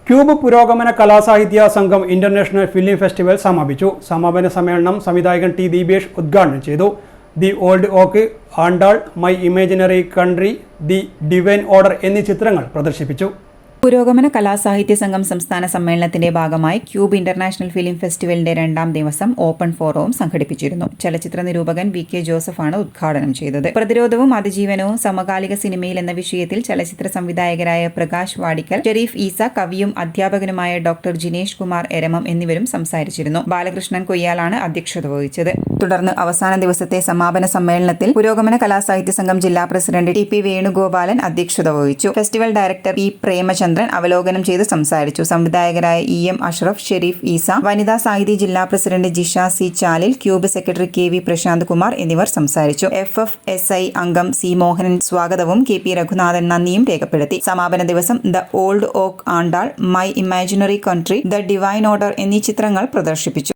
Cube പുരോഗമന കലാസാഹിത്യ സംഘം ഇന്റർനാഷണൽ ഫിലിം ഫെസ്റ്റിവൽ സമാപിച്ചു. സമാപന സമ്മേളനം സംവിധായകൻ ടി ദീപേഷ് ഉദ്ഘാടനം ചെയ്തു. The old oak, Andal, my imaginary country, the divine order എന്നീ ചിത്രങ്ങൾ പ്രദർശിപ്പിച്ചു. പുരോഗമന കലാസാഹിത്യ സംഘം സംസ്ഥാന സമ്മേളനത്തിന്റെ ഭാഗമായി ക്യൂബ് ഇന്റർനാഷണൽ ഫിലിം ഫെസ്റ്റിവലിന്റെ 2ാം ദിവസം ഓപ്പൺ ഫോറവും സംഘടിപ്പിച്ചിരുന്നു. ചലച്ചിത്ര നിരൂപകൻ വി കെ ജോസഫാണ് ഉദ്ഘാടനം ചെയ്തത്. പ്രതിരോധവും അതിജീവനവും സമകാലിക സിനിമയിൽ എന്ന വിഷയത്തിൽ ചലച്ചിത്ര സംവിധായകരായ പ്രകാശ് വാടിക്കൽ, ഷെരീഫ് ഈസ, കവിയും അധ്യാപകനുമായ ഡോക്ടർ ജിനേഷ് കുമാർ എരമം എന്നിവരും സംസാരിച്ചിരുന്നു. ബാലകൃഷ്ണൻ കൊയ്യാലാണ് അധ്യക്ഷത വഹിച്ചത്. തുടർന്ന് അവസാന ദിവസത്തെ സമാപന സമ്മേളനത്തിൽ പുരോഗമന കലാസാഹിത്യ സംഘം ജില്ലാ പ്രസിഡന്റ് ടി പി വേണുഗോപാലൻ അധ്യക്ഷത വഹിച്ചു. ഫെസ്റ്റിവൽ ഡയറക്ടർ പി പ്രേമചന്ദ്രൻ അവലോകനം ചെയ്ത് സംസാരിച്ചു. സംവിധായകരായ ഇ എം അഷ്റഫ്, ഷെരീഫ് ഈസ, വനിതാ സാഹിതി ജില്ലാ president Jisha C Chalil, cube secretary K V Prashanth Kumar എന്നിവർ സംസാരിച്ചു. FFSI അംഗം സി മോഹനൻ സ്വാഗതവും കെ പി രഘുനാഥൻ നന്ദിയും രേഖപ്പെടുത്തി. സമാപന ദിവസം the old oak, Andal, my imaginary country, the divine order എന്നീ ചിത്രങ്ങൾ പ്രദർശിപ്പിച്ചു.